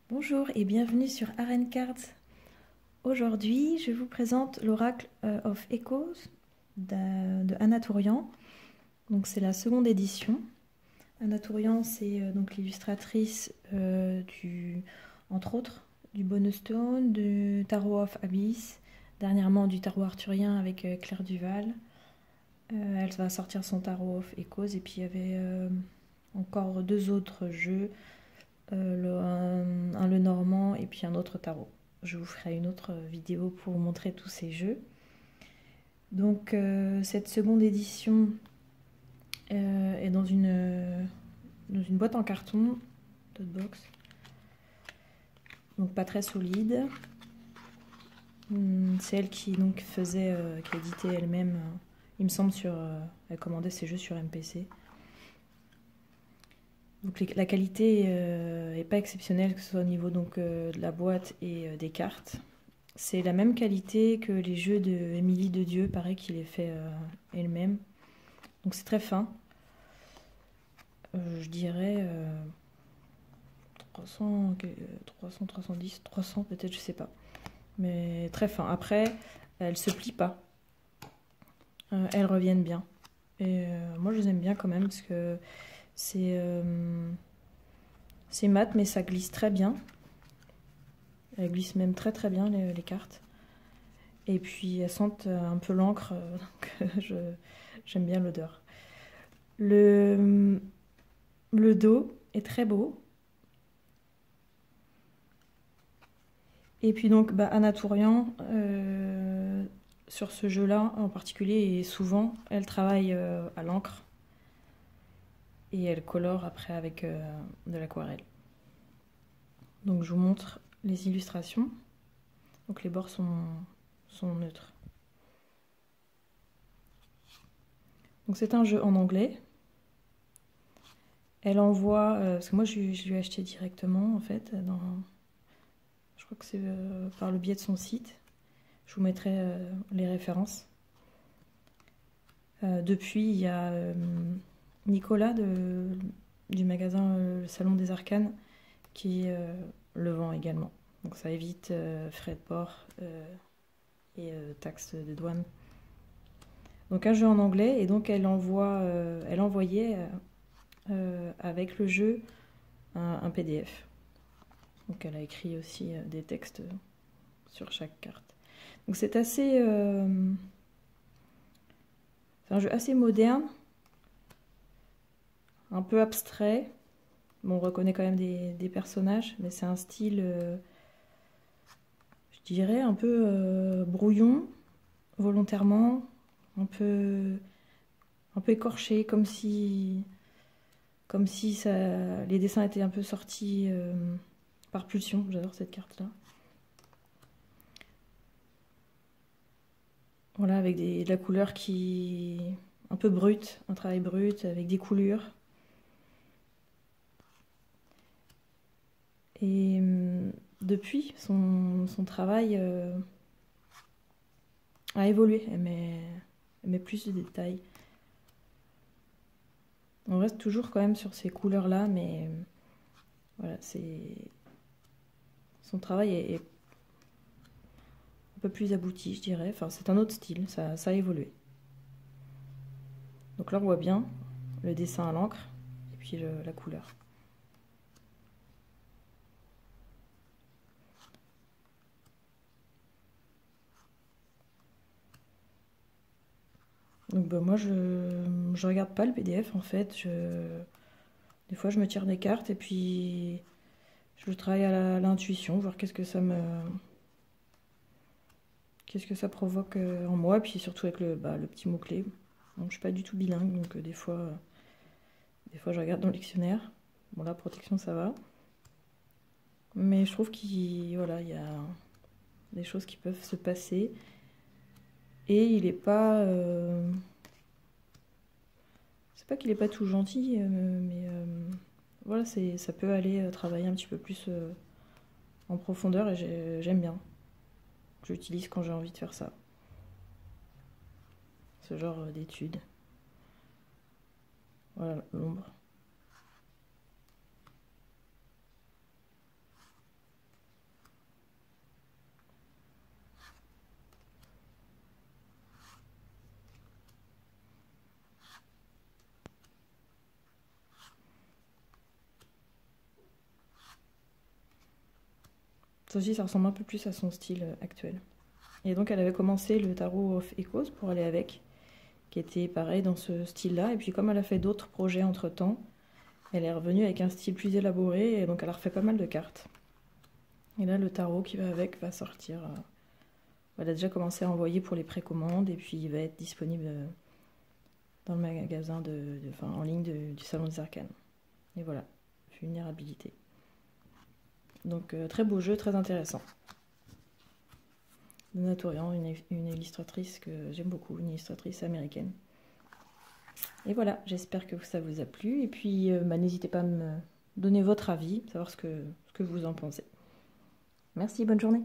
Bonjour et bienvenue sur Aren Cards. Aujourd'hui, je vous présente l'Oracle of Echoes de Anna Tourian. Donc c'est la seconde édition. Anna Tourian, c'est donc l'illustratrice entre autres, du Bonus Stone, du Tarot of Abyss, dernièrement du Tarot arthurien avec Claire Duval. Elle va sortir son Tarot of Echoes et puis il y avait encore deux autres jeux. Un le normand et puis un autre tarot. Je vous ferai une autre vidéo pour vous montrer tous ces jeux. Donc cette seconde édition est dans une boîte en carton, tote box, donc pas très solide. C'est elle qui donc qui éditait elle-même, il me semble, elle commandait ses jeux sur MPC. Donc la qualité n'est pas exceptionnelle, que ce soit au niveau de la boîte et des cartes. C'est la même qualité que les jeux de Émilie de Dieu, pareil qu'il les fait elle-même. Donc c'est très fin. Je dirais 300, 310, 300 peut-être, je sais pas. Mais très fin. Après, elles se plient pas. Elles reviennent bien. Et moi je les aime bien quand même parce que c'est mat, mais ça glisse très bien. Elles glissent même très très bien les cartes. Et puis elles sentent un peu l'encre, donc j'aime bien l'odeur. Le dos est très beau. Et puis donc Anna Tourian, sur ce jeu-là en particulier, et souvent, elle travaille à l'encre. Et elle colore après avec de l'aquarelle. Donc je vous montre les illustrations. Donc les bords sont neutres. Donc c'est un jeu en anglais. Elle envoie, parce que moi je lui ai acheté directement en fait, je crois que c'est par le biais de son site. Je vous mettrai les références. Depuis, il y a Nicolas du magasin Le Salon des Arcanes qui le vend également. Donc ça évite frais de port et taxes de douane. Donc un jeu en anglais, et donc elle envoyait avec le jeu un PDF. Donc elle a écrit aussi des textes sur chaque carte. Donc c'est c'est un jeu assez moderne, un peu abstrait. Bon, on reconnaît quand même des personnages, mais c'est un style, je dirais, un peu brouillon, volontairement, un peu écorché, comme si les dessins étaient un peu sortis par pulsion. J'adore cette carte-là. Voilà, avec de la couleur un peu brute, un travail brut, avec des coulures. Et depuis, son travail a évolué. Elle met plus de détails. On reste toujours quand même sur ces couleurs-là, mais voilà, son travail est un peu plus abouti, je dirais. Enfin, c'est un autre style, ça a évolué. Donc là, on voit bien le dessin à l'encre et puis la couleur. Donc moi, je regarde pas le PDF en fait. Des fois, je me tire des cartes et puis je travaille à l'intuition, voir qu'est-ce que ça provoque en moi, puis surtout avec le petit mot-clé. Donc, je suis pas du tout bilingue, donc des fois je regarde dans le dictionnaire. Bon, la protection, ça va. Mais je trouve qu'il y a des choses qui peuvent se passer. Et il est pas... c'est pas qu'il est pas tout gentil, mais voilà, ça peut aller travailler un petit peu plus en profondeur et j'aime bien. J'utilise quand j'ai envie de faire ça. Ce genre d'étude. Voilà, l'ombre. Ça aussi, ça ressemble un peu plus à son style actuel. Et donc elle avait commencé le Tarot of Echoes pour aller avec, qui était pareil dans ce style-là. Et puis comme elle a fait d'autres projets entre-temps, elle est revenue avec un style plus élaboré, et donc elle a refait pas mal de cartes. Et là, le tarot qui va avec va sortir. Elle a déjà commencé à envoyer pour les précommandes, et puis il va être disponible dans le magasin en ligne du Salon des Arcanes. Et voilà, vulnérabilité. Donc très beau jeu, très intéressant. Donna Torian, une illustratrice que j'aime beaucoup, une illustratrice américaine. Et voilà, j'espère que ça vous a plu. Et puis n'hésitez pas à me donner votre avis, savoir ce que vous en pensez. Merci, bonne journée.